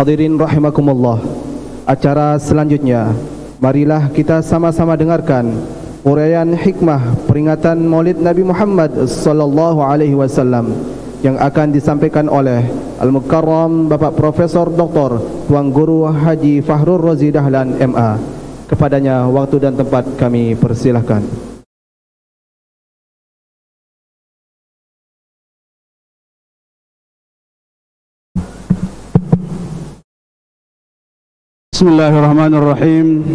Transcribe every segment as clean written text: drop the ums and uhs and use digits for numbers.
Hadirin rahimakumullah, acara selanjutnya marilah kita sama-sama dengarkan uraian hikmah peringatan Maulid Nabi Muhammad sallallahu alaihi wasallam yang akan disampaikan oleh Al-Mukarram Bapak Profesor Dr. Tuan Guru Haji Fahrul Razi Dahlan MA. Kepadanya waktu dan tempat kami persilahkan. Bismillahirrahmanirrahim.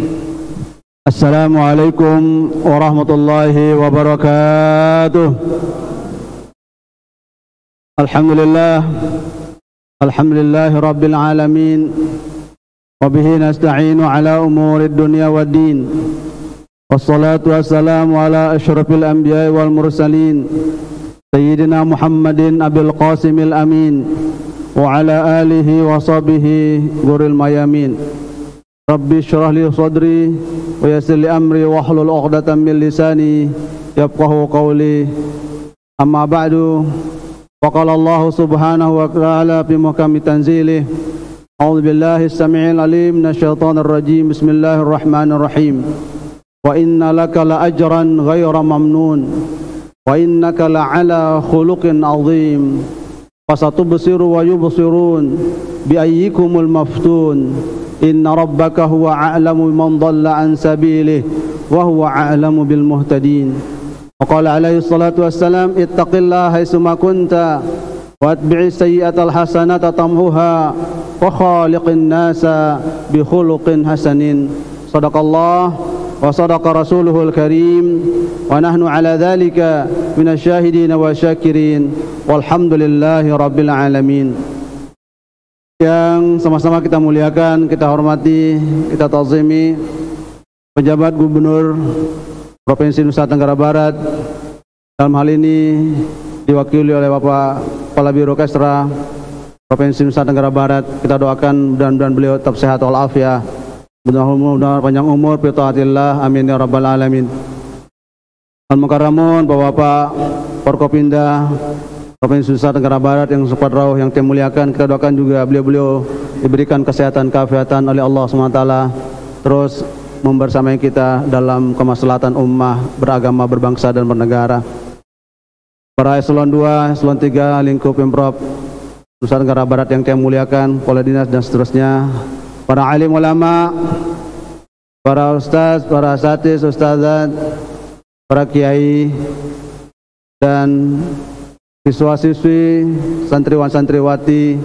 Assalamualaikum warahmatullahi wabarakatuh. Alhamdulillahi rabbil alamin. Wabihi nasta'inu ala umurid dunya wad din. Wassalatu wassalamu ala asyrafil anbiya'i wal mursalin Sayyidina Muhammadin abil qasimil amin wa ala alihi wa sahbihi guril mayamin. Rabbi syrah li sadri wa yassir li amri wahlul 'uqdatam min lisani yafqahu qawli. Amma ba'du, faqala Allah subhanahu wa ta'ala fi muhkami tanzilih. A'udzu billahi as-sami'il 'alim minasyaitonir rajim. Bismillahirrahmanirrahim. Wa inna laka la ajran ghayra mamnun wa innaka la 'ala khuluqin 'azim. Fasatubsiru wa yubsirun bi ayyikumul maftun. Inna rabbaka huwa a'lamu man dhalla an sabilihi wa huwa a'lamu bil muhtadin. Wa qala alaihi salatu wassalam, ittaqillaha haitsuma kunta wa atbi'is sayyi'atal hasanata tamhuha wa khaliqin nasa bi khuluqin hasanin. Shadaqallah wa sadaqa rasuluhul karim wa nahnu ala dhalika minasyahidin wa syakirin walhamdulillahi rabbil alamin. Yang sama-sama kita muliakan, kita hormati, kita ta'zimi pejabat gubernur Provinsi Nusa Tenggara Barat, dalam hal ini diwakili oleh Bapak Kepala Biro Kesra Provinsi Nusa Tenggara Barat. Kita doakan mudah-mudahan beliau tetap sehat walafiat, mudah-mudahan panjang umur fi taatillah, amin ya rabbal alamin. Al-Mukarramun, Bapak-bapak Forkopimda Provinsi Nusa Tenggara Barat yang sempat rawuh yang kita muliakan, kita doakan juga beliau-beliau diberikan kesehatan keafiatan oleh Allah SWT, terus membersamai kita dalam kemaslahatan ummah beragama, berbangsa dan bernegara. Para eselon 2, eselon 3 lingkup Pemprov Nusa Tenggara Barat yang kita muliakan, kepala dinas dan seterusnya, para alim ulama, para ustaz, para asatidz, ustazat, para kiai dan siswa-siswi, santriwan-santriwati,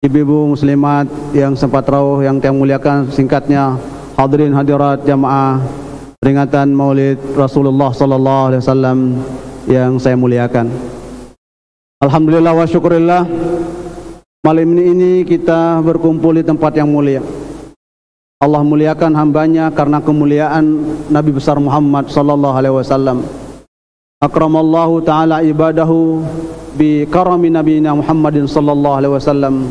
ibu-ibu muslimat yang sempat rawuh yang saya muliakan, singkatnya hadirin hadirat jamaah peringatan Maulid Rasulullah sallallahu alaihi wasallam yang saya muliakan. Alhamdulillah wa syukurillah, malam ini kita berkumpul di tempat yang mulia. Allah muliakan hambanya karena kemuliaan Nabi besar Muhammad sallallahu alaihi wasallam. Akramallahu ta'ala ibadahu bi karami nabiyina Muhammadin sallallahu alaihi wasallam.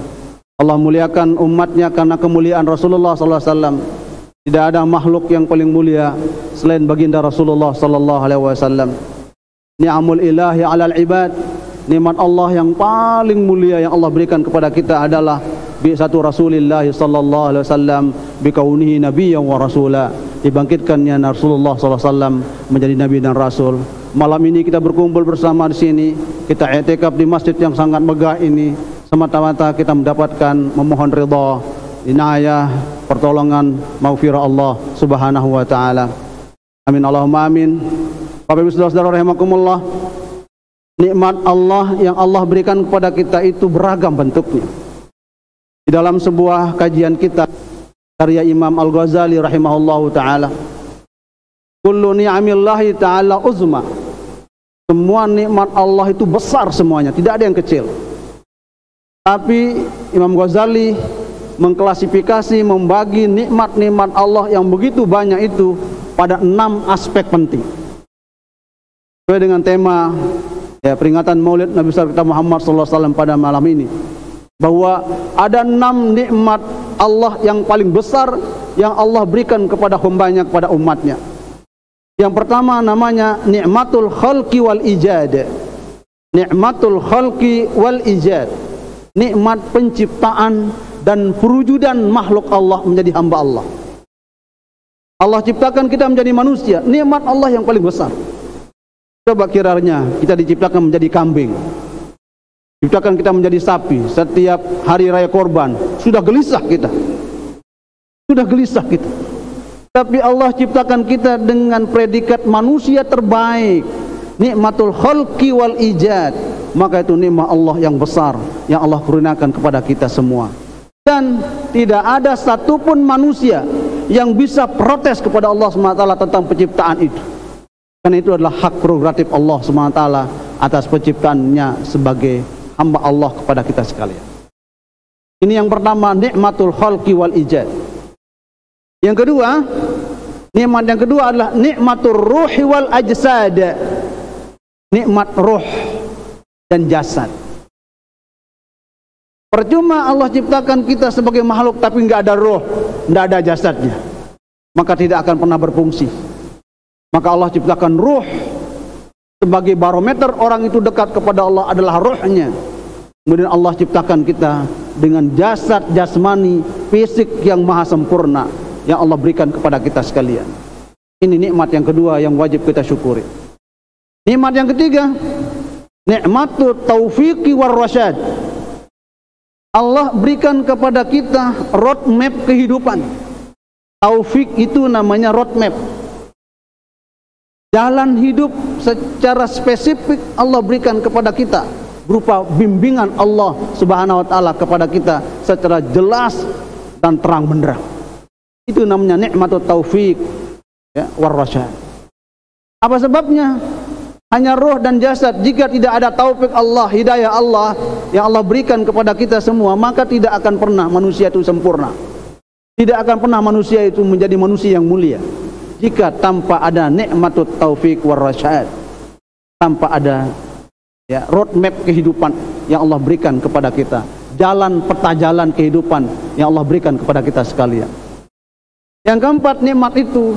Allah muliakan umatnya karena kemuliaan Rasulullah sallallahu alaihi wasallam. Tidak ada makhluk yang paling mulia selain baginda Rasulullah sallallahu alaihi wasallam. Ni'amul ilahi 'alal ibad, nikmat Allah yang paling mulia yang Allah berikan kepada kita adalah bi satu Rasulillah sallallahu alaihi wasallam bi kaunihi nabiyyan wa rasula. Dibangkitkannya Rasulullah sallallahu alaihi wasallam menjadi nabi dan rasul. Malam ini kita berkumpul bersama di sini, kita i'tikaf di masjid yang sangat megah ini, semata-mata kita mendapatkan memohon ridha, inayah, pertolongan, maghfirah Allah Subhanahu wa taala. Amin Allahumma amin. Bapak Ibu Saudara rahimakumullah, nikmat Allah yang Allah berikan kepada kita itu beragam bentuknya. Di dalam sebuah kajian kita karya Imam Al-Ghazali rahimahullahu taala, kullu ni'amillahi ta'ala uzma. Semua nikmat Allah itu besar semuanya, tidak ada yang kecil. Tapi Imam Ghazali mengklasifikasi, membagi nikmat-nikmat Allah yang begitu banyak itu pada 6 aspek penting. Sesuai dengan tema ya, peringatan Maulid Nabi besar kita Muhammad sallallahu alaihi wasallam pada malam ini, bahwa ada 6 nikmat Allah yang paling besar yang Allah berikan kepada hambanya, kepada umatnya. Yang pertama namanya nikmatul khalqi wal ijad. Nikmatul khalqi wal ijad, nikmat penciptaan dan perwujudan makhluk Allah menjadi hamba Allah. Allah ciptakan kita menjadi manusia, nikmat Allah yang paling besar. Coba kiranya kita diciptakan menjadi kambing, ciptakan kita menjadi sapi. Setiap hari raya korban sudah gelisah kita, tapi Allah ciptakan kita dengan predikat manusia terbaik, nikmatul khalqi wal ijad. Maka itu nikmat Allah yang besar yang Allah kurniakan kepada kita semua, dan tidak ada satupun manusia yang bisa protes kepada Allah SWT tentang penciptaan itu, karena itu adalah hak prerogatif Allah SWT atas penciptaannya sebagai hamba Allah kepada kita sekalian. Ini yang pertama, nikmatul khalqi wal ijad. Yang kedua, nikmat yang kedua adalah nikmatul ruhi wal ajsad, nikmat ruh dan jasad. Percuma Allah ciptakan kita sebagai makhluk tapi nggak ada roh, nggak ada jasadnya, maka tidak akan pernah berfungsi. Maka Allah ciptakan ruh sebagai barometer orang itu dekat kepada Allah adalah ruhnya. Kemudian Allah ciptakan kita dengan jasad jasmani fisik yang maha sempurna yang Allah berikan kepada kita sekalian. Ini nikmat yang kedua yang wajib kita syukuri. Nikmat yang ketiga, nikmatul taufiqi war rasyad. Allah berikan kepada kita roadmap kehidupan. Taufik itu namanya roadmap, jalan hidup secara spesifik Allah berikan kepada kita berupa bimbingan Allah Subhanahu wa taala kepada kita secara jelas dan terang benderang. Itu namanya nikmatut taufik ya, war rasyad. Apa sebabnya? Hanya roh dan jasad. Jika tidak ada taufik Allah, hidayah Allah yang Allah berikan kepada kita semua, maka tidak akan pernah manusia itu sempurna. Tidak akan pernah manusia itu menjadi manusia yang mulia jika tanpa ada nikmatut taufik war rasyad, tanpa ada ya, roadmap kehidupan yang Allah berikan kepada kita, jalan peta jalan kehidupan yang Allah berikan kepada kita sekalian. Yang keempat, nikmat itu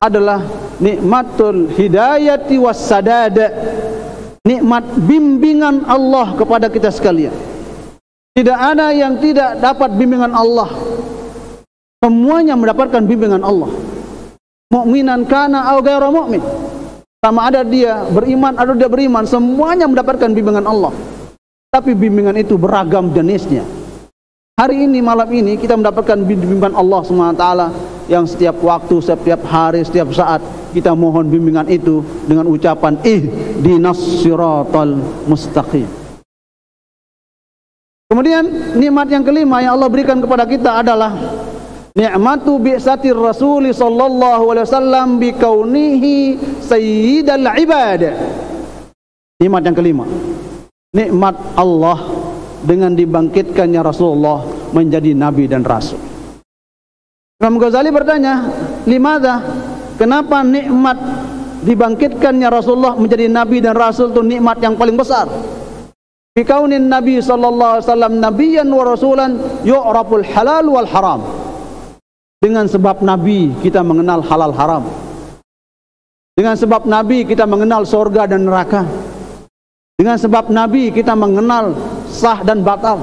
adalah nikmatul hidayati wassadad, nikmat bimbingan Allah kepada kita sekalian. Tidak ada yang tidak dapat bimbingan Allah, semuanya mendapatkan bimbingan Allah. Mukminan kana au ghairu mukmin, sama ada dia beriman atau tidak beriman, semuanya mendapatkan bimbingan Allah. Tapi bimbingan itu beragam jenisnya. Hari ini, malam ini kita mendapatkan bimbingan Allah SWT yang setiap waktu, setiap hari, setiap saat kita mohon bimbingan itu dengan ucapan ihdinas siratal mustaqim. Kemudian nikmat yang kelima yang Allah berikan kepada kita adalah nikmatu bi'satir Rasul sallallahu alaihi wasallam bi kaunihi sayyidal ibad. Nikmat yang kelima, nikmat Allah dengan dibangkitkannya Rasulullah menjadi nabi dan rasul. Imam Ghazali bertanya, limadha? Kenapa nikmat dibangkitkannya Rasulullah menjadi nabi dan rasul itu nikmat yang paling besar? Bi kaunin Nabi sallallahu alaihi wasallam nabiyyan wa rasulan yu'raful halal wal haram. Dengan sebab nabi kita mengenal halal haram. Dengan sebab nabi kita mengenal surga dan neraka. Dengan sebab nabi kita mengenal sah dan batal.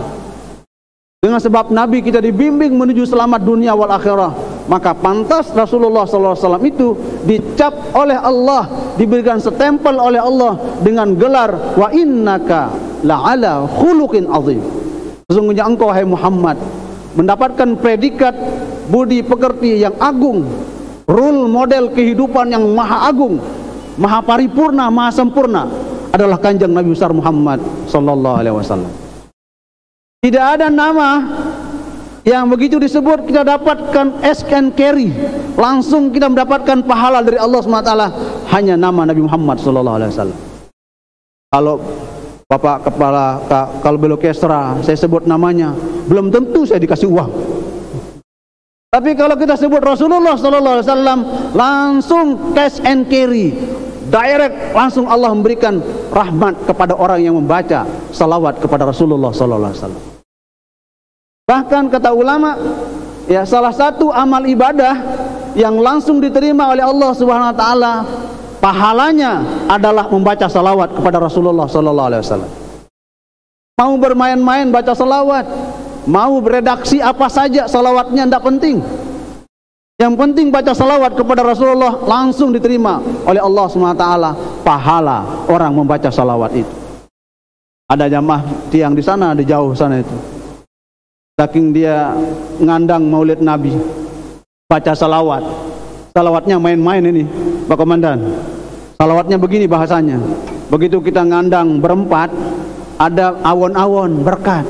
Dengan sebab nabi kita dibimbing menuju selamat dunia wal akhirah, maka pantas Rasulullah SAW itu dicap oleh Allah, diberikan setempel oleh Allah dengan gelar wa innaka la'ala khuluqin azim. Sesungguhnya engkau hai Muhammad mendapatkan predikat budi pekerti yang agung, role model kehidupan yang maha agung, maha paripurna, maha sempurna adalah kanjeng Nabi besar Muhammad sallallahu alaihi wasallam. Tidak ada nama yang begitu disebut kita dapatkan ask and carry, langsung kita mendapatkan pahala dari Allah SWT, hanya nama Nabi Muhammad sallallahu alaihi wasallam. Kalau Bapak Kepala Kalbel Orkestra saya sebut namanya, belum tentu saya dikasih uang. Tapi kalau kita sebut Rasulullah sallallahu alaihi wasallam, langsung cash and carry, direct, langsung Allah memberikan rahmat kepada orang yang membaca salawat kepada Rasulullah sallallahu alaihi wasallam. Bahkan kata ulama, ya salah satu amal ibadah yang langsung diterima oleh Allah Subhanahu wa taala pahalanya adalah membaca salawat kepada Rasulullah sallallahu alaihi wasallam. Mau bermain-main baca salawat, mau beredaksi apa saja salawatnya tidak penting. Yang penting baca salawat kepada Rasulullah langsung diterima oleh Allah SWT pahala orang membaca salawat itu. Ada jamaah tiang di sana, di jauh sana itu, saking dia ngandang maulid Nabi, baca salawat, salawatnya main-main ini Pak Komandan. Salawatnya begini bahasanya, begitu kita ngandang berempat, ada awon-awon berkat,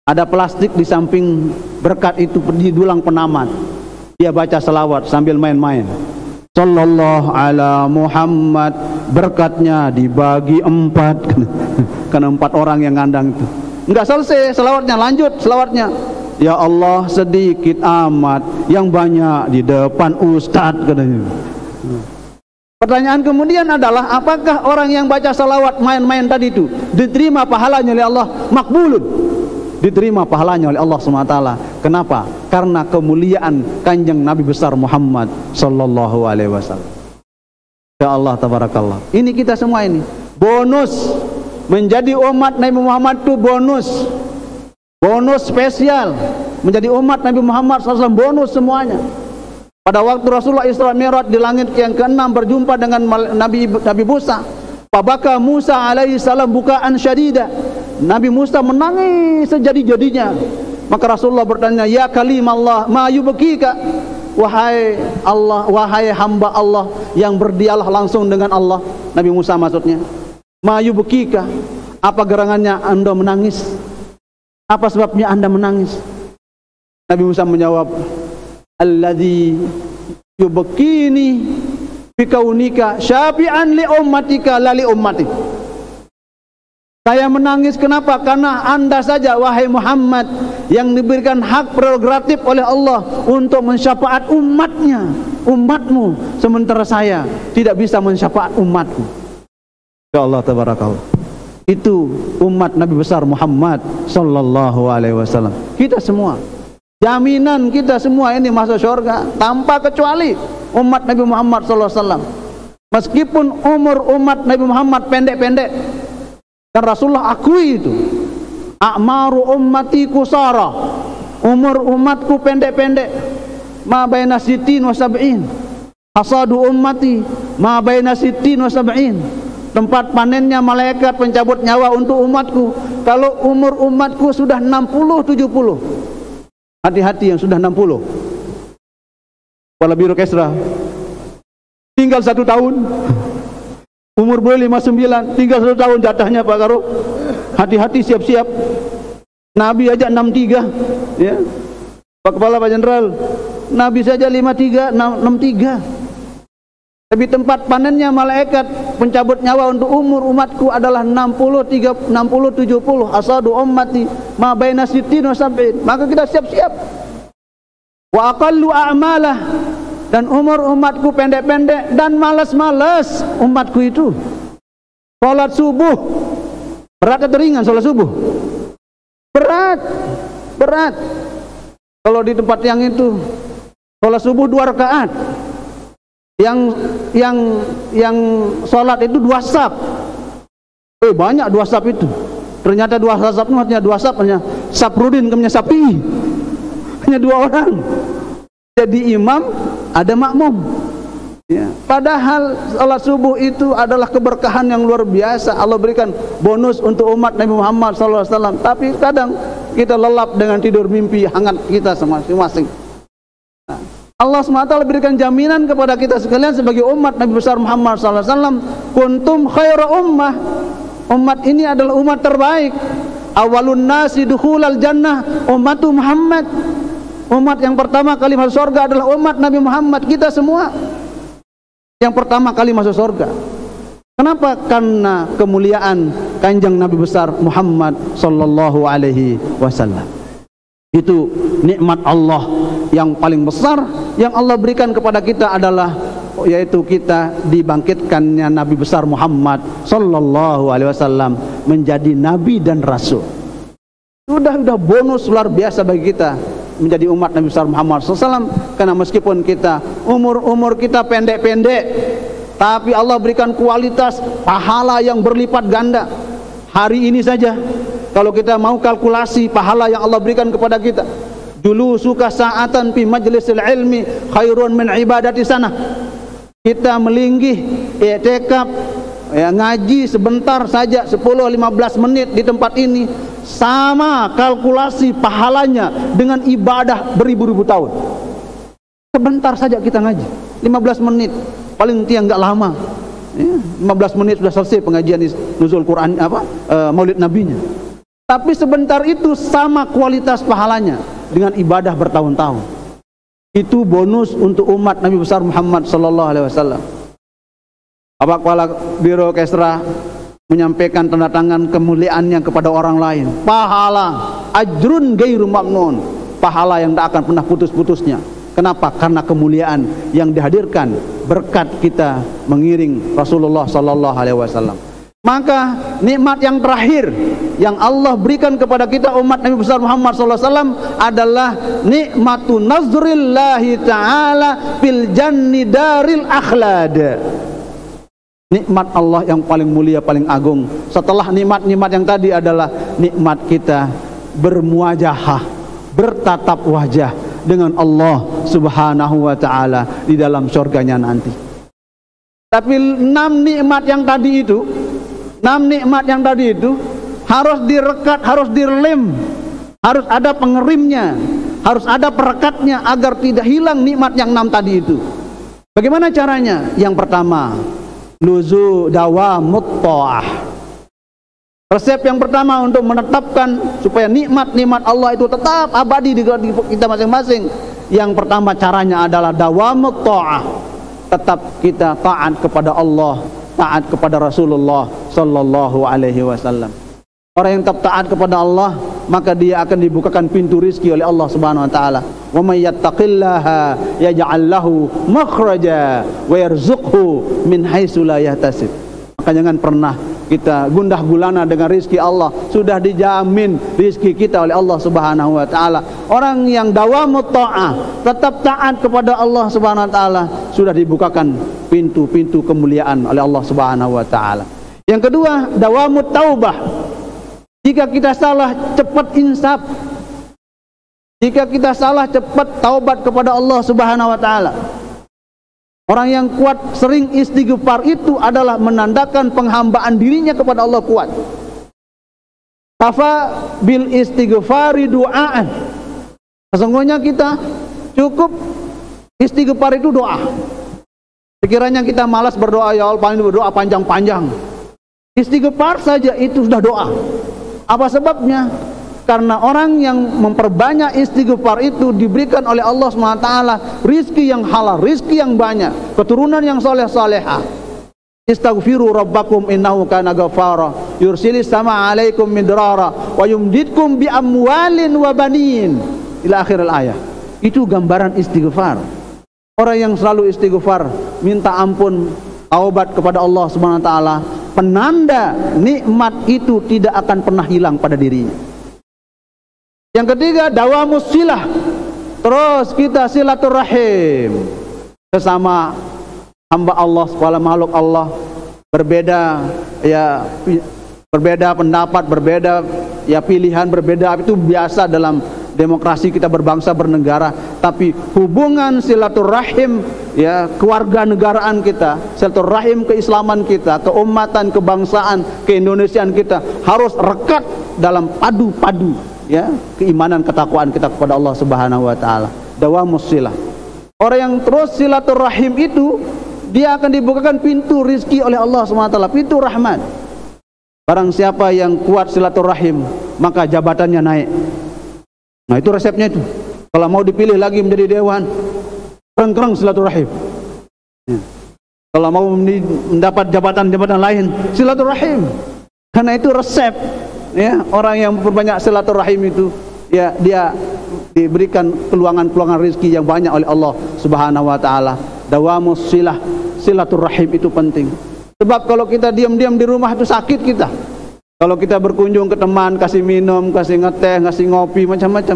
ada plastik di samping berkat itu di dulang penamat. Dia baca salawat sambil main-main. Sallallahu ala Muhammad, berkatnya dibagi 4. Karena 4 orang yang ngandang itu. Enggak selesai salawatnya, lanjut salawatnya. Ya Allah, sedikit amat yang banyak di depan Ustadz, katanya. Pertanyaan kemudian adalah, apakah orang yang baca salawat main-main tadi itu diterima pahalanya oleh Allah? Makbulun, diterima pahalanya oleh Allah SWT. Kenapa? Karena kemuliaan kanjeng Nabi besar Muhammad sallallahu alaihi wasallam. Ya Allah, tabarakallah. Ini kita semua ini bonus menjadi umat Nabi Muhammad itu, bonus spesial menjadi umat Nabi Muhammad SAW, bonus semuanya. Pada waktu Rasulullah Isra Mi'raj di langit yang ke-6 berjumpa dengan Nabi Musa, Fabaka Musa alaihi salam bukaan syadida. Nabi Musa menangis sejadi-jadinya. Maka Rasulullah bertanya, ya kalim Allah, ma yubkika, wahai Allah, wahai hamba Allah yang berdialog langsung dengan Allah. Nabi Musa maksudnya, ma yubkika, apa gerangannya Anda menangis? Apa sebabnya Anda menangis? Nabi Musa menjawab, alladzi yubkini bikaunika syafi'an li ummatika la li ummati. Saya menangis kenapa? Karena Anda saja wahai Muhammad yang diberikan hak prerogatif oleh Allah untuk mensyafaat umatnya, umatmu, sementara saya tidak bisa mensyafaat umatku. Ya Allah, tabarakallah. Itu umat Nabi besar Muhammad sallallahu alaihi wasallam. Kita semua, jaminan kita semua ini masuk surga tanpa kecuali umat Nabi Muhammad sallallahu alaihi wasallam. Meskipun umur umat Nabi Muhammad pendek-pendek, dan Rasulullah akui itu, a'maru ummati kusara, umur umatku pendek-pendek, ma baina sittin wa sab'in, hasadu ummati ma baina sittin wa sab'in, tempat panennya malaikat pencabut nyawa untuk umatku. Kalau umur umatku sudah 60-70, hati-hati yang sudah 60. Kepala Biro Kesra tinggal 1 tahun, umur beliau 59, tinggal 1 tahun jatahnya Pak Karo. Hati-hati, siap-siap. Nabi aja 63, ya. Pak Kepala, Pak Jenderal, Nabi saja 53, 63. Tapi tempat panennya malaikat pencabut nyawa untuk umur umatku adalah 60-70. Asadu ummati ma baina sittin wa sab'in. Maka kita siap-siap. Wa aqallu a'malah, dan umur umatku pendek-pendek dan malas-malas umatku itu. Salat subuh berat atau ringan? Salat subuh berat. Kalau di tempat yang itu salat subuh 2 rakaat, yang salat itu 2 saf. Banyak 2 saf itu. Ternyata 2 saf itu artinya 2 saf, hanya Saprudin kemudian Sapi, hanya 2 orang. Jadi imam, ada makmum, ya. Padahal salat subuh itu adalah keberkahan yang luar biasa. Allah berikan bonus untuk umat Nabi Muhammad SAW. Tapi kadang kita lelap dengan tidur mimpi hangat kita masing-masing. Nah, Allah SWT berikan jaminan kepada kita sekalian sebagai umat Nabi besar Muhammad SAW. Kuntum khaira ummah, umat ini adalah umat terbaik. Awalun nasi dukhulal jannah ummatu Muhammad. Umat yang pertama kali masuk surga adalah umat Nabi Muhammad. Kita semua yang pertama kali masuk surga. Kenapa? Karena kemuliaan kanjeng Nabi besar Muhammad sallallahu alaihi wasallam. Itu nikmat Allah yang paling besar yang Allah berikan kepada kita adalah, yaitu kita dibangkitkannya Nabi besar Muhammad sallallahu alaihi wasallam menjadi nabi dan rasul. Sudah bonus luar biasa bagi kita menjadi umat Nabi besar Muhammad SAW. Karena meskipun kita umur kita pendek-pendek, tapi Allah berikan kualitas pahala yang berlipat ganda. Hari ini saja Kalau kita mau kalkulasi pahala yang Allah berikan kepada kita, dulu suka sa'atan fi majlisil ilmi khairun min ibadati sana. Kita melinggih i'tikaf, ya, ngaji sebentar saja 10-15 menit di tempat ini, sama kalkulasi pahalanya dengan ibadah beribu-ribu tahun. Sebentar saja kita ngaji 15 menit, paling tiang enggak lama, ya, 15 menit sudah selesai pengajian nuzul Quran, maulid nabinya. Tapi sebentar itu sama kualitas pahalanya dengan ibadah bertahun-tahun. Itu bonus untuk umat Nabi besar Muhammad sallallahu alaihi wasallam. Bapak Kepala Biro Kesra menyampaikan tanda tangan kemuliaannya kepada orang lain. Pahala ajrun ghairu mamnun, pahala yang tidak akan pernah putus-putusnya. Kenapa? Karena kemuliaan yang dihadirkan berkat kita mengiring Rasulullah sallallahu alaihi wasallam. Maka nikmat yang terakhir yang Allah berikan kepada kita umat Nabi besar Muhammad sallallahu alaihi wasallam adalah nikmatu nazrillahi ta'ala fil janni daril akhlad. Nikmat Allah yang paling mulia, paling agung. Setelah nikmat-nikmat yang tadi adalah nikmat kita bermuajahah, bertatap wajah dengan Allah Subhanahu wa ta'ala di dalam surganya nanti. Tapi 6 nikmat yang tadi itu harus direkat, harus direm, harus ada pengerimnya, harus ada perekatnya agar tidak hilang nikmat yang 6 tadi itu. Bagaimana caranya? Yang pertama, luzu dawamut ta'ah. Resep yang pertama untuk menetapkan supaya nikmat-nikmat Allah itu tetap abadi di kita masing-masing, yang pertama caranya adalah dawamut ta'ah. Tetap kita taat kepada Allah, taat kepada Rasulullah sallallahu alaihi wasallam. Orang yang tetap taat kepada Allah, maka dia akan dibukakan pintu rizki oleh Allah Subhanahu wa taala. Wa may yattaqillaha yaj'al lahu makhraja wa yarzuqhu min haitsu la yahtasib. Maka jangan pernah kita gundah gulana dengan rizki Allah. Sudah dijamin rizki kita oleh Allah Subhanahu wa taala. Orang yang dawamut ta'ah, tetap taat kepada Allah Subhanahu wa taala, sudah dibukakan pintu-pintu kemuliaan oleh Allah Subhanahu wa taala. Yang kedua, dawamut taubah. Jika kita salah, cepat insaf. Jika kita salah, cepat taubat kepada Allah Subhanahu wa taala. Orang yang kuat sering istighfar itu adalah menandakan penghambaan dirinya kepada Allah kuat. Kafa bil istighfari du'aan. Sesungguhnya kita cukup istighfar itu doa. Sekiranya kita malas berdoa, ya Allah paling berdoa panjang-panjang, istighfar saja itu sudah doa. Apa sebabnya? Karena orang yang memperbanyak istighfar itu diberikan oleh Allah SWT rizki yang halal, rizki yang banyak, keturunan yang soleh-solehah. Istaghfiru rabbakum innahu kana ghafara yursilis sama alaikum midrara wa yumditkum bi amwalin wa banin ila akhir ayat. Itu gambaran istighfar. Orang yang selalu istighfar, minta ampun, taubat kepada Allah SWT, penanda nikmat itu tidak akan pernah hilang pada dirinya. Yang ketiga, dawamus silah. Terus kita silaturahim sesama hamba Allah, kepala makhluk Allah. Berbeda ya, berbeda pendapat, berbeda ya pilihan, berbeda, itu biasa dalam demokrasi kita berbangsa bernegara. Tapi hubungan silaturahim ya, kewarganegaraan kita, silaturahim keislaman kita, keumatan, kebangsaan, keindonesiaan kita harus rekat dalam padu-padu ya keimanan, ketakwaan kita kepada Allah Subhanahu wa taala. Dawamus silah. Orang yang terus silaturahim itu, dia akan dibukakan pintu rizki oleh Allah Subhanahu wa taala, pintu rahmat. Barang siapa yang kuat silaturahim, maka jabatannya naik. Nah, itu resepnya itu. Kalau mau dipilih lagi menjadi dewan, kereng-kereng silaturahim. Ya. Kalau mau mendapat jabatan-jabatan lain, silaturahim. Karena itu resep. Ya, orang yang memperbanyak silaturahim itu, ya dia diberikan peluangan-peluangan rezeki yang banyak oleh Allah Subhanahu wa taala. Dawamus silah, silaturahim itu penting. Sebab kalau kita diam-diam di rumah itu sakit kita. Kalau kita berkunjung ke teman, kasih minum, kasih ngeteh, kasih ngopi, macam-macam,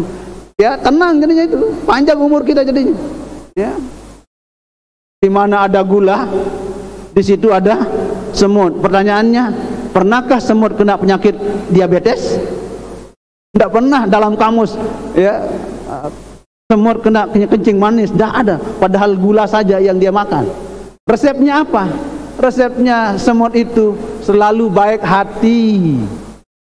ya tenang jadinya, itu panjang umur kita jadinya. Ya. Di mana ada gula, di situ ada semut. Pertanyaannya, pernahkah semut kena penyakit diabetes? Tidak pernah dalam kamus ya semut kena kencing manis, tidak ada. Padahal gula saja yang dia makan. Resepnya apa? Resepnya semut itu selalu baik hati.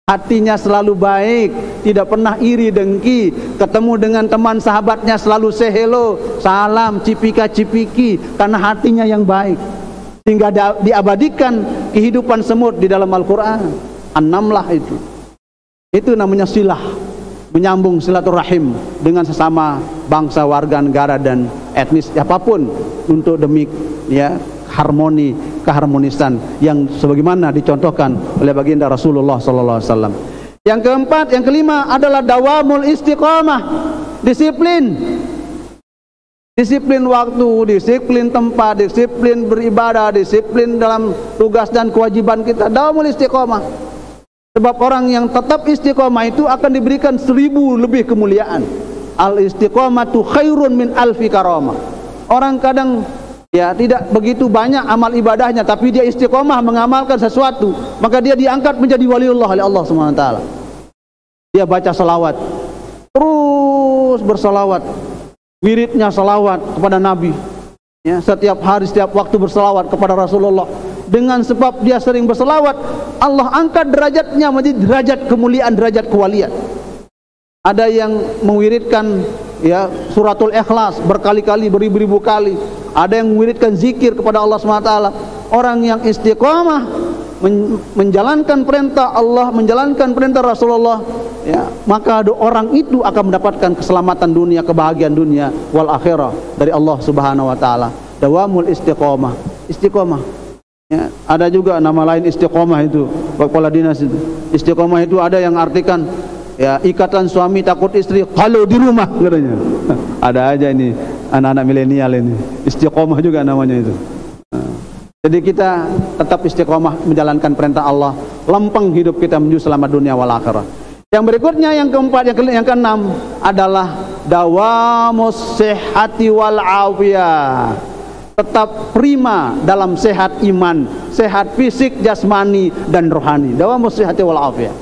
Hatinya selalu baik, tidak pernah iri dengki. Ketemu dengan teman sahabatnya selalu say hello, salam, cipika-cipiki, karena hatinya yang baik. Sehingga diabadikan kehidupan semut di dalam Al-Quran. An-Namlah itu. Itu namanya silah, menyambung silaturahim dengan sesama bangsa, warga negara dan etnis apapun untuk demi ya harmoni, keharmonisan yang sebagaimana dicontohkan oleh baginda Rasulullah sallallahu alaihi wasallam. Yang keempat, yang kelima adalah dawamul istiqamah, disiplin. Disiplin waktu, disiplin tempat, disiplin beribadah, disiplin dalam tugas dan kewajiban kita. Dawamul istiqamah. Sebab orang yang tetap istiqamah itu akan diberikan 1000 lebih kemuliaan. Al istiqamatu khairun min alfi karamah. Orang kadang ya tidak begitu banyak amal ibadahnya, tapi dia istiqamah mengamalkan sesuatu, maka dia diangkat menjadi waliullah oleh Allah Subhanahu wa taala. Dia baca salawat, terus bersalawat, wiridnya salawat kepada Nabi. Ya, setiap hari, setiap waktu bersalawat kepada Rasulullah. Dengan sebab dia sering berselawat, Allah angkat derajatnya menjadi derajat kemuliaan, derajat kewalian. Ada yang mewiridkan ya suratul Ikhlas berkali-kali, beribu-ribu kali. Ada yang mewiridkan zikir kepada Allah SWT. Orang yang istiqamah menjalankan perintah Allah, menjalankan perintah Rasulullah, ya, maka orang itu akan mendapatkan keselamatan dunia, kebahagiaan dunia wal akhirah dari Allah Subhanahu wa taala. Dawamul istiqamah. Istiqamah. Ya, ada juga nama lain istiqomah itu, kepala dinas itu. Istiqomah itu ada yang artikan ya ikatan suami takut istri kalau di rumah katanya. Ada aja ini anak-anak milenial ini. Istiqomah juga namanya itu. Jadi kita tetap istiqomah menjalankan perintah Allah, lempeng hidup kita menuju selamat dunia wal akhirah. Yang berikutnya, yang keempat, yang keenam adalah dawamus sihhati wal afiyah. Tetap prima dalam sehat iman, sehat fisik, jasmani dan rohani. Dawamus sihhati wal afiyah.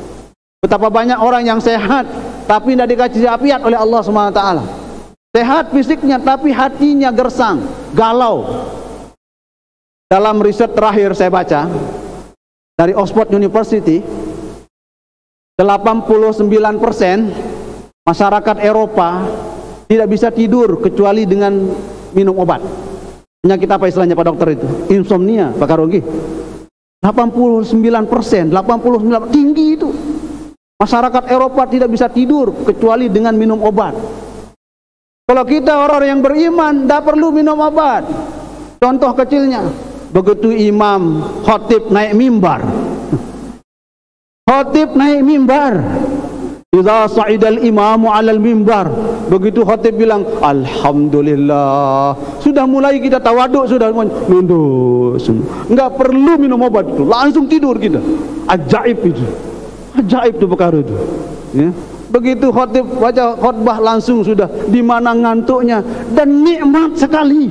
Betapa banyak orang yang sehat tapi tidak dikasih afiat oleh Allah Subhanahu wa taala. Sehat fisiknya tapi hatinya gersang, galau. Dalam riset terakhir saya baca dari Oxford University, 89% masyarakat Eropa tidak bisa tidur kecuali dengan minum obat. Penyakit apa istilahnya Pak Dokter itu? Insomnia, Pak Karogi. 89%, 89% tinggi itu. Masyarakat Eropa tidak bisa tidur kecuali dengan minum obat. Kalau kita orang yang beriman, tidak perlu minum obat. Contoh kecilnya, begitu imam khotib naik mimbar. Khotib naik mimbar. Idza sa'idal imamu 'alal mimbar. Begitu khatib bilang alhamdulillah, sudah mulai kita tawaduk, sudah nunduk. Enggak perlu minum obat itu, langsung tidur kita. Ajaib itu. Ajaib itu perkara itu. Ya. Begitu khatib baca khutbah langsung sudah di mana ngantuknya, dan nikmat sekali.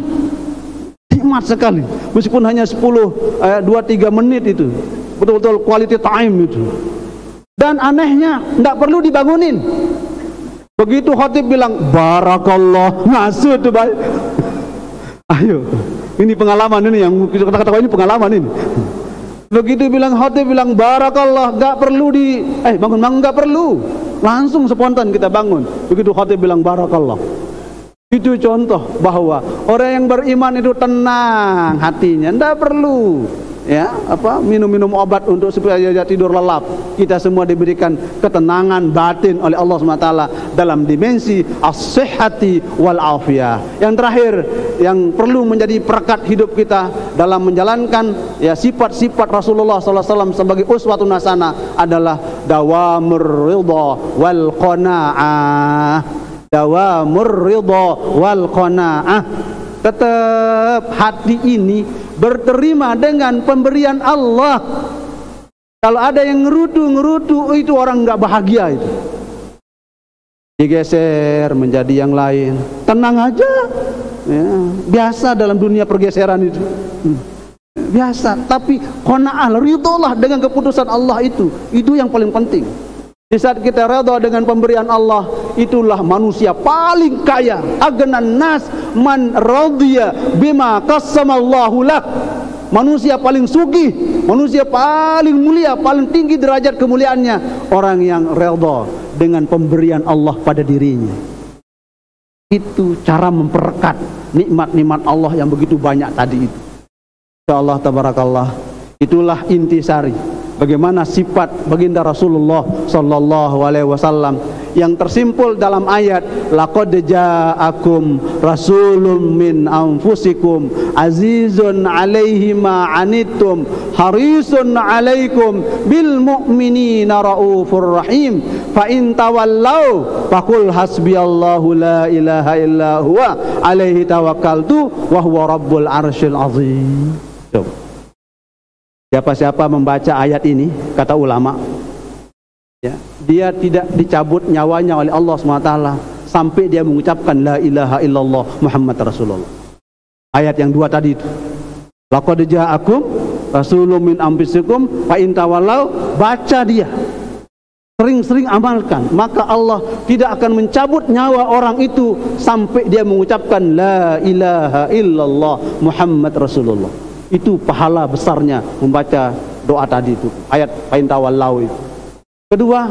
Nikmat sekali. Meskipun hanya 2-3 menit itu. Betul-betul quality time itu. Dan anehnya, tidak perlu dibangunin. Begitu khatib bilang barakallah, ngasuh tuh baik. Ayo, ini pengalaman ini yang kita katakan, ini pengalaman ini. Begitu bilang khatib bilang barakallah, nggak perlu bangun, nggak perlu, langsung spontan kita bangun. Begitu khatib bilang barakallah. Itu contoh bahwa orang yang beriman itu tenang hatinya, tidak perlu ya minum obat untuk supaya dia tidur lelap. Kita semua diberikan ketenangan batin oleh Allah SWT dalam dimensi as-sihhati wal afiyah. Yang terakhir yang perlu menjadi perekat hidup kita dalam menjalankan ya sifat-sifat Rasulullah SAW sebagai uswatun hasanah adalah dawamur ridha wal qanaah. Dawamur ridha wal qanaah. Tetap hati ini berterima dengan pemberian Allah. Kalau ada yang ngerutu, itu orang nggak bahagia itu. Digeser menjadi yang lain, tenang aja. Ya, biasa dalam dunia pergeseran itu. Biasa, tapi qanaah, ridholah dengan keputusan Allah itu yang paling penting. Di saat kita redha dengan pemberian Allah, itulah manusia paling kaya. Agnan nas man radhiya bima qassamallahu lak. Manusia paling sugih, manusia paling mulia, paling tinggi derajat kemuliaannya orang yang redha dengan pemberian Allah pada dirinya. Itu cara memperekat nikmat-nikmat Allah yang begitu banyak tadi itu. Insyaallah tabarakallah, itulah intisari bagaimana sifat baginda Rasulullah sallallahu alaihi wasallam yang tersimpul dalam ayat laqad ja'akum rasulun min anfusikum azizun 'alaihi ma 'anittum harisun 'alaikum bil mu'minina raufur rahim fa in tawallau faqul hasbiyallahu la ilaha illa huwa 'alaihi tawakkaltu wa huwa rabbul arsyil azim. Siapa-siapa membaca ayat ini, kata ulama, ya, dia tidak dicabut nyawanya oleh Allah SWT sampai dia mengucapkan la ilaha illallah Muhammad Rasulullah. Ayat yang 2 tadi itu, laqad ja'akum rasulun min anfusikum fa in tawallau, baca dia, sering-sering amalkan, maka Allah tidak akan mencabut nyawa orang itu sampai dia mengucapkan la ilaha illallah Muhammad Rasulullah. Itu pahala besarnya membaca doa tadi itu, ayat fain tawallau itu. Kedua,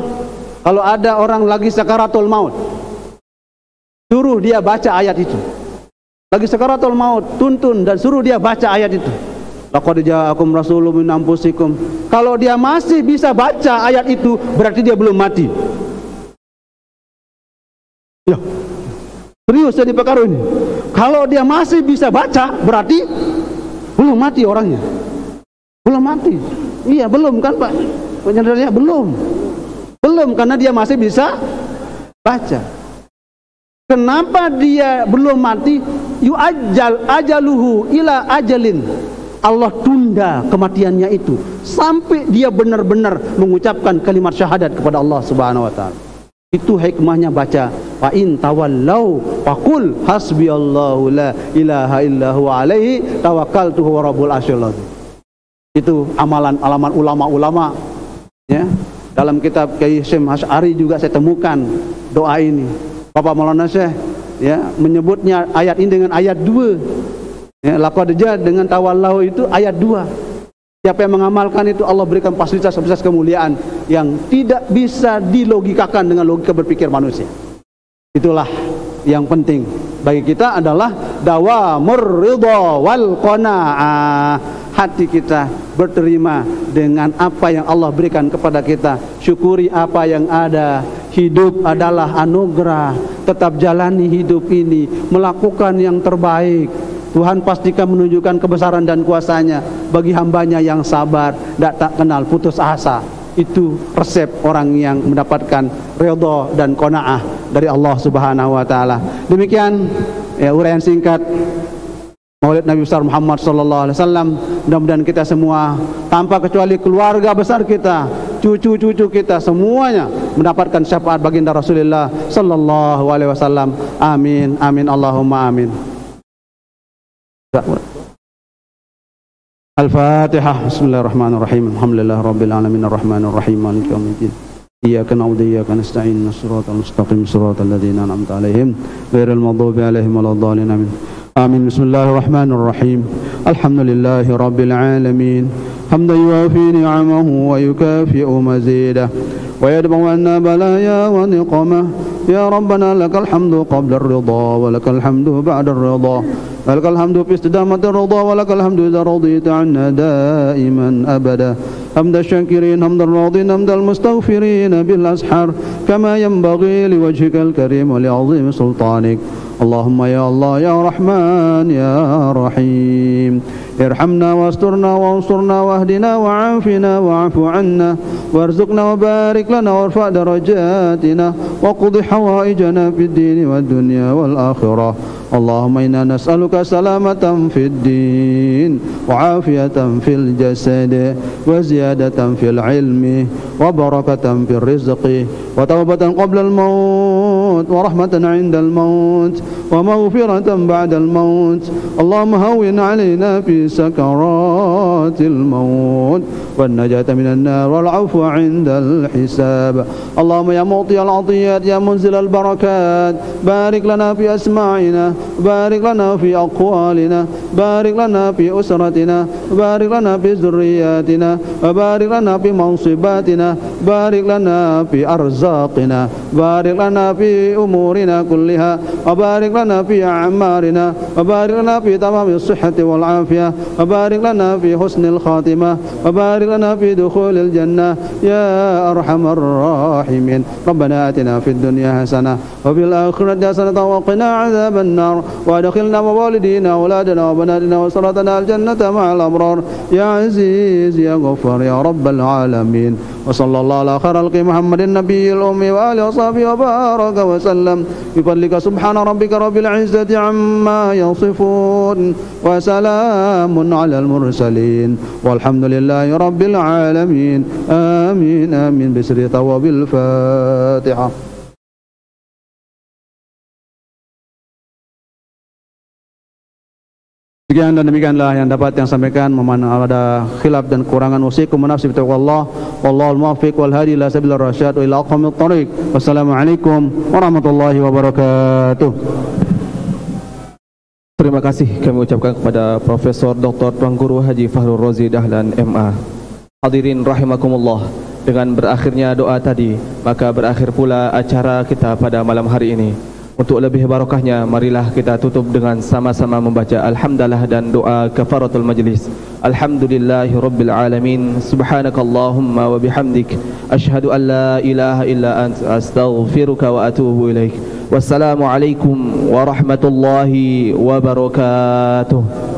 kalau ada orang lagi sakaratul maut, suruh dia baca ayat itu. Lagi sakaratul maut, tuntun dan suruh dia baca ayat itu. Laqad ja'akum rasulun min anfusikum. Kalau dia masih bisa baca ayat itu, berarti dia belum mati. Ya, serius jadi perkara ini. Kalau dia masih bisa baca, berarti belum mati orangnya. Belum mati. Iya, belum kan Pak? Penyadarannya belum. Belum, karena dia masih bisa baca. Kenapa dia belum mati? Yu'ajjal ajaluhu ila ajalin. Allah tunda kematiannya itu sampai dia benar-benar mengucapkan kalimat syahadat kepada Allah Subhanahu wa taala. Itu hikmahnya baca fa in tawallau faqul hasbiyallahu la ilaha illa huwa alaihi tawakkaltu wa rabbul arsyil azim. Itu amalan ulama-ulama, ya. Dalam kitab Kiai Syekh Asy'ari juga saya temukan doa ini. Bapak Maulana Syekh, ya, menyebutnya ayat ini dengan ayat 2. Ya, laqad ja dengan tawallau itu ayat 2. Siapa yang mengamalkan itu, Allah berikan fasilitas kemuliaan yang tidak bisa dilogikakan dengan logika berpikir manusia. Itulah yang penting bagi kita adalah dawamur ridha wal qanaah. Hati kita berterima dengan apa yang Allah berikan kepada kita. Syukuri apa yang ada. Hidup adalah anugerah. Tetap jalani hidup ini, melakukan yang terbaik. Tuhan pastikan menunjukkan kebesaran dan kuasanya bagi hambanya yang sabar, tak kenal putus asa. Itu resep orang yang mendapatkan ridha dan qanaah dari Allah Subhanahu wa taala. Demikian ya uraian singkat Maulid Nabi besar Muhammad sallallahu alaihi wasallam. Mudah-mudahan kita semua tanpa kecuali keluarga besar kita, cucu-cucu kita semuanya mendapatkan syafaat baginda Rasulullah sallallahu alaihi wasallam. Amin amin Allahumma amin. Al-Fatihah. Bismillahirrahmanirrahim. Alhamdulillah rabbil alamin arrahmanir rahim maliki yaumiddin. Iyyaka na'budu wa iyyaka nasta'in. Shiratal mustaqim shiratal ladzina an'amta 'alaihim ghairil maghdubi 'alaihim waladdallin. Amin. Amin. Bismillahirrahmanirrahim. Alhamdulillahi rabbil alamin. Hamdan yuwafi ni'amahu wa yukafi'u mazidah. ويدفع عنا بلايا ونقمه يا ربنا لك الحمد قبل الرضا ولك الحمد بعد الرضا ولك الحمد في استدامة الرضا ولك الحمد إذا رضيت عنا دائما أبدا حمد الشاكرين حمد الراضين حمد المستغفرين بالأسحار كما ينبغي لوجهك الكريم ولعظيم سلطانك اللهم يا الله يا رحمن يا رحيم ارحمنا واسترنا وانصرنا واهدنا وعافنا واعف عنا وارزقنا وبارك لنا وارفع درجاتنا وقض حوائجنا في الدين والدنيا والآخرة اللهم إنا نسألك سلامة في الدين وعافية في الجسد وزيادة في العلم وبركة في الرزق وتوبة قبل الموت ورحمة عند الموت ومغفرة بعد الموت اللهم هون علينا في سكرات الموت والنجاة من النار والعفو عند الحساب. اللهم يا معطي العطيات يا منزل البركات بارك لنا في أسماعنا، بارك لنا في أقوالنا، بارك لنا في أسرتنا، بارك لنا في ذرياتنا، وبارك لنا في منصباتنا، بارك لنا في أرزاقنا، بارك لنا في أمورنا كلها، وبارك لنا في أعمارنا، وبارك لنا في تمام الصحة والعافية، وبارك لنا في حسن الخاتمة، وبارك لنا في دخول الجنة يا أرحم الراحمين. ربنا آتنا في الدنيا حسنة وفي الآخرة حسنة وقنا عذاب النار وأدخلنا ووالدينا وأولادنا وبناتنا وأسرتنا الجنة مع الأبرار يا عزيز يا غفار يا رب العالمين. وصلى الله على خير خلق محمد النبي الأمي وآله وصحبه وبارك وسلم بفضلك. سبحان ربك رب العزة عما يصفون وسلام على المرسلين والحمد لله رب العالمين. آمين آمين. بسر ثواب الفاتحة. Sekian dan demikianlah yang dapat yang sampaikan. Mohon ada khilaf dan kekurangan usikum menafsi bitaqwallah. Wallahul muwaffiq wal hadi ila sabilir rasyad wa ila aqwamit thariq. Wassalamualaikum warahmatullahi wabarakatuh. Terima kasih kami ucapkan kepada Profesor Dr. Tuan Guru Haji Fahrul Razi Dahlan MA. Hadirin rahimakumullah, dengan berakhirnya doa tadi, maka berakhir pula acara kita pada malam hari ini. Untuk lebih barokahnya, marilah kita tutup dengan sama-sama membaca Alhamdulillah dan doa kafaratul majlis. Alhamdulillahi Rabbil Alamin. Subhanakallahumma wa bihamdik, ashhadu an la ilaha illa anta, astaghfiruka wa atubu ilaik. Wassalamualaikum warahmatullahi wabarakatuh.